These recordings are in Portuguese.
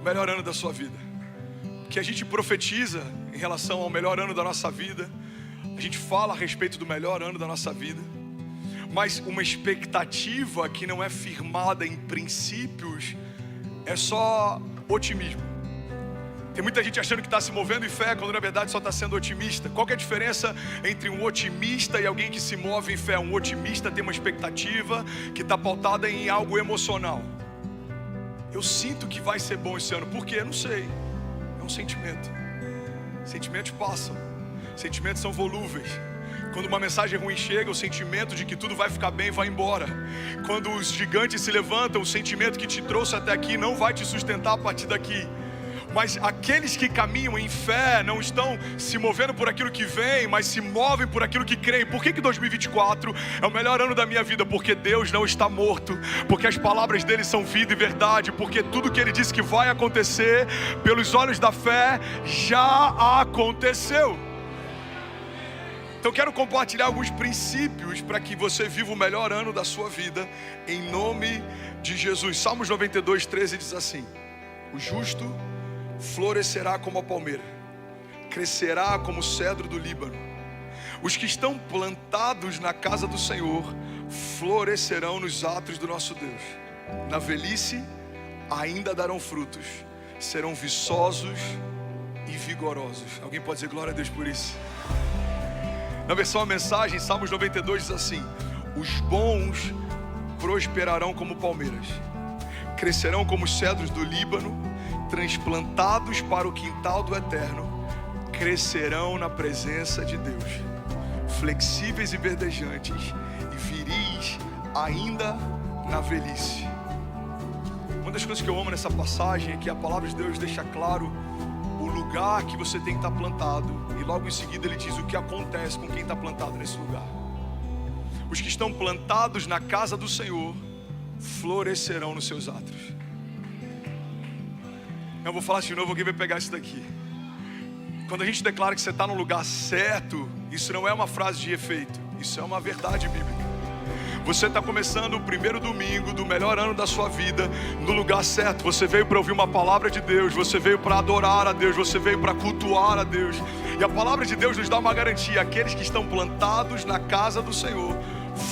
melhor ano da sua vida. Que a gente profetiza em relação ao melhor ano da nossa vida. A gente fala a respeito do melhor ano da nossa vida. Mas uma expectativa que não é firmada em princípios é só otimismo. Tem muita gente achando que está se movendo em fé, quando na verdade só está sendo otimista. Qual que é a diferença entre um otimista e alguém que se move em fé? Um otimista tem uma expectativa que está pautada em algo emocional. Eu sinto que vai ser bom esse ano. Por quê? Eu não sei. É um sentimento. Sentimentos passam. Sentimentos são volúveis. Quando uma mensagem ruim chega, o sentimento de que tudo vai ficar bem vai embora. Quando os gigantes se levantam, o sentimento que te trouxe até aqui não vai te sustentar a partir daqui. Mas aqueles que caminham em fé não estão se movendo por aquilo que vem, mas se movem por aquilo que creem. Por que 2024 é o melhor ano da minha vida? Porque Deus não está morto, porque as palavras dele são vida e verdade, porque tudo que ele disse que vai acontecer, pelos olhos da fé, já aconteceu. Então quero compartilhar alguns princípios para que você viva o melhor ano da sua vida, em nome de Jesus. Salmos 92, 13 diz assim: o justo florescerá como a palmeira, crescerá como o cedro do Líbano. Os que estão plantados na casa do Senhor florescerão nos átrios do nosso Deus. Na velhice ainda darão frutos, serão viçosos e vigorosos. Alguém pode dizer glória a Deus por isso? Na versão a mensagem, Salmos 92 diz assim: os bons prosperarão como palmeiras, crescerão como os cedros do Líbano, transplantados para o quintal do Eterno, crescerão na presença de Deus, flexíveis e verdejantes e viris ainda na velhice. Uma das coisas que eu amo nessa passagem é que a palavra de Deus deixa claro o lugar que você tem que estar plantado, e logo em seguida ele diz o que acontece com quem está plantado nesse lugar. Os que estão plantados na casa do Senhor florescerão nos seus átrios. Eu vou falar de novo, alguém vai pegar isso daqui. Quando a gente declara que você está no lugar certo, isso não é uma frase de efeito, isso é uma verdade bíblica. Você está começando o primeiro domingo do melhor ano da sua vida no lugar certo. Você veio para ouvir uma palavra de Deus, você veio para adorar a Deus, você veio para cultuar a Deus. E a palavra de Deus nos dá uma garantia: aqueles que estão plantados na casa do Senhor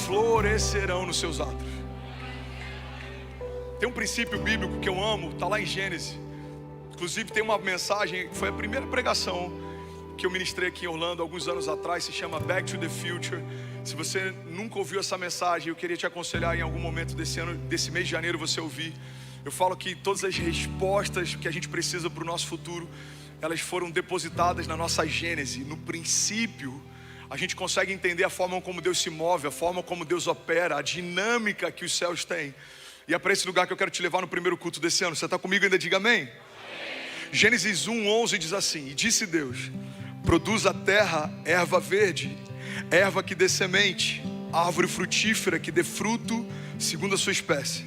florescerão nos seus átrios. Tem um princípio bíblico que eu amo, está lá em Gênesis. Inclusive tem uma mensagem, foi a primeira pregação que eu ministrei aqui em Orlando alguns anos atrás, se chama Back to the Future. Se você nunca ouviu essa mensagem, eu queria te aconselhar em algum momento desse ano, desse mês de janeiro, você ouvir. Eu falo que todas as respostas que a gente precisa para o nosso futuro, elas foram depositadas na nossa Gênese. No princípio, a gente consegue entender a forma como Deus se move, a forma como Deus opera, a dinâmica que os céus têm. E é para esse lugar que eu quero te levar no primeiro culto desse ano. Você está comigo ainda? Diga amém. Gênesis 1:11 diz assim: e disse Deus: produz a terra erva verde, erva que dê semente, árvore frutífera que dê fruto segundo a sua espécie,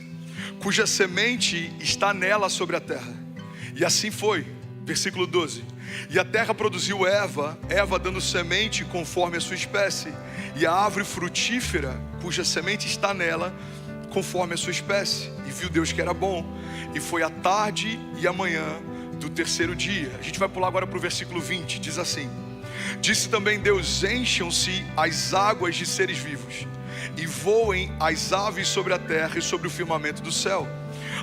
cuja semente está nela sobre a terra. E assim foi. Versículo 12: e a terra produziu erva dando semente conforme a sua espécie, e a árvore frutífera cuja semente está nela conforme a sua espécie. E viu Deus que era bom. E foi a tarde e a manhã do terceiro dia. A gente vai pular agora para o versículo 20. Diz assim: disse também Deus: encham-se as águas de seres vivos, e voem as aves sobre a terra e sobre o firmamento do céu.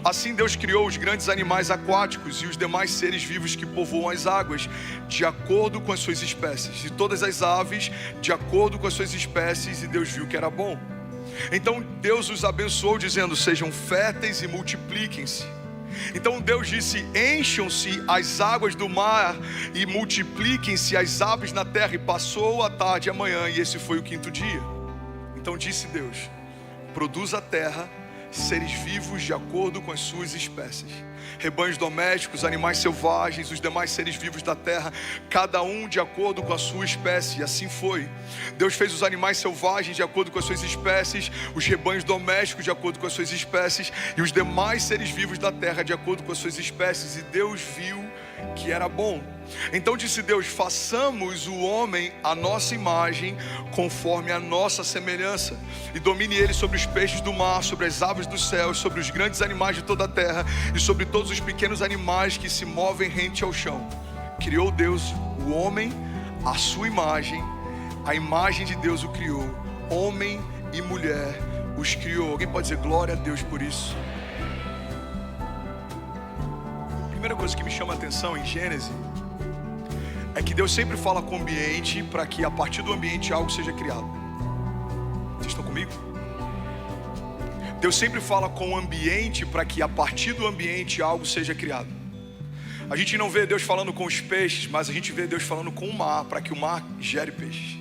Assim Deus criou os grandes animais aquáticos e os demais seres vivos que povoam as águas, de acordo com as suas espécies, e todas as aves de acordo com as suas espécies, e Deus viu que era bom. Então Deus os abençoou, dizendo: sejam férteis e multipliquem-se. Então Deus disse: encham-se as águas do mar e multipliquem-se as aves na terra. E passou a tarde e a manhã, e esse foi o quinto dia. Então disse Deus: produz a terra seres vivos de acordo com as suas espécies, rebanhos domésticos, animais selvagens, os demais seres vivos da terra, cada um de acordo com a sua espécie. E assim foi. Deus fez os animais selvagens de acordo com as suas espécies, os rebanhos domésticos de acordo com as suas espécies, e os demais seres vivos da terra de acordo com as suas espécies. E Deus viu que era bom. Então disse Deus: façamos o homem à nossa imagem, conforme a nossa semelhança, e domine ele sobre os peixes do mar, sobre as aves dos céus, sobre os grandes animais de toda a terra e sobre todos os pequenos animais que se movem rente ao chão. Criou Deus o homem à sua imagem, a imagem de Deus o criou, homem e mulher os criou. Alguém pode dizer glória a Deus por isso? A primeira coisa que me chama a atenção em Gênesis é que Deus sempre fala com o ambiente para que a partir do ambiente algo seja criado. Vocês estão comigo? Deus sempre fala com o ambiente para que a partir do ambiente algo seja criado. A gente não vê Deus falando com os peixes, mas a gente vê Deus falando com o mar, para que o mar gere peixes.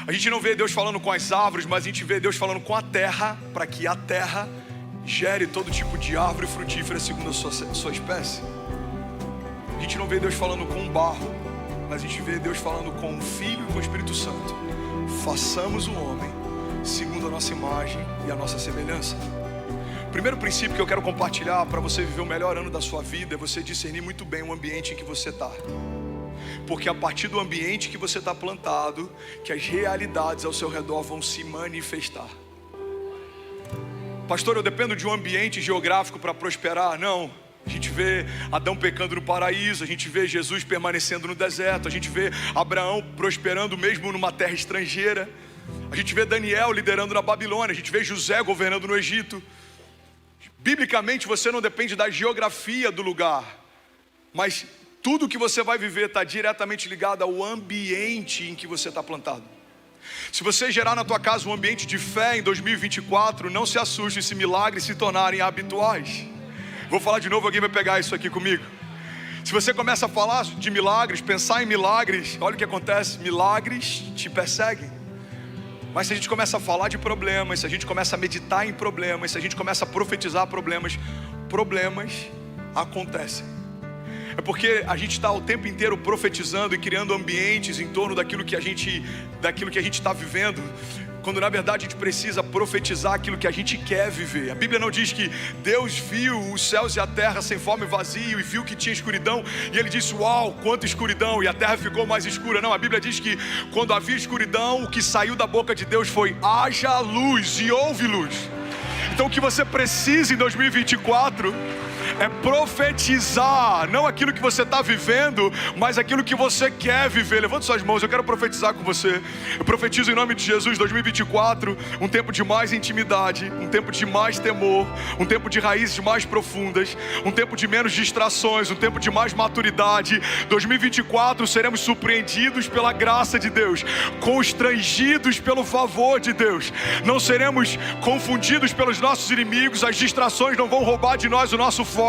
A gente não vê Deus falando com as árvores, mas a gente vê Deus falando com a terra, para que a terra gere todo tipo de árvore frutífera segundo a sua espécie. A gente não vê Deus falando com o barro, mas a gente vê Deus falando com o Filho e com o Espírito Santo. Façamos o homem segundo a nossa imagem e a nossa semelhança. O primeiro princípio que eu quero compartilhar para você viver o melhor ano da sua vida é você discernir muito bem o ambiente em que você está. Porque a partir do ambiente que você está plantado, que as realidades ao seu redor vão se manifestar. Pastor, eu dependo de um ambiente geográfico para prosperar? Não. A gente vê Adão pecando no paraíso, a gente vê Jesus permanecendo no deserto, a gente vê Abraão prosperando mesmo numa terra estrangeira, a gente vê Daniel liderando na Babilônia, a gente vê José governando no Egito. Biblicamente você não depende da geografia do lugar, mas tudo que você vai viver está diretamente ligado ao ambiente em que você está plantado. Se você gerar na tua casa um ambiente de fé em 2024, não se assuste se milagres se tornarem habituais. Vou falar de novo, alguém vai pegar isso aqui comigo. Se você começa a falar de milagres, pensar em milagres, olha o que acontece, milagres te perseguem. Mas se a gente começa a falar de problemas, se a gente começa a meditar em problemas, se a gente começa a profetizar problemas, problemas acontecem. É porque a gente está o tempo inteiro profetizando e criando ambientes em torno daquilo que a gente está vivendo, quando na verdade a gente precisa profetizar aquilo que a gente quer viver. A Bíblia não diz que Deus viu os céus e a terra sem forma e vazio e viu que tinha escuridão e Ele disse: uau, quanta escuridão, e a terra ficou mais escura. Não, a Bíblia diz que quando havia escuridão, o que saiu da boca de Deus foi: haja luz, e houve luz. Então o que você precisa em 2024 é profetizar, não aquilo que você está vivendo, mas aquilo que você quer viver. Levante suas mãos, eu quero profetizar com você. Eu profetizo em nome de Jesus, 2024, um tempo de mais intimidade, um tempo de mais temor, um tempo de raízes mais profundas, um tempo de menos distrações, um tempo de mais maturidade. 2024 seremos surpreendidos pela graça de Deus, constrangidos pelo favor de Deus. Não seremos confundidos pelos nossos inimigos, as distrações não vão roubar de nós o nosso foco.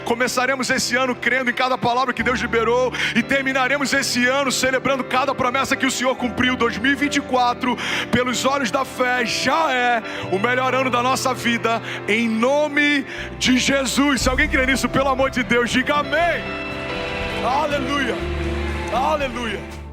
Começaremos esse ano crendo em cada palavra que Deus liberou e terminaremos esse ano celebrando cada promessa que o Senhor cumpriu. 2024, pelos olhos da fé, já é o melhor ano da nossa vida, em nome de Jesus. Se alguém crê nisso, pelo amor de Deus, diga amém. Aleluia, aleluia.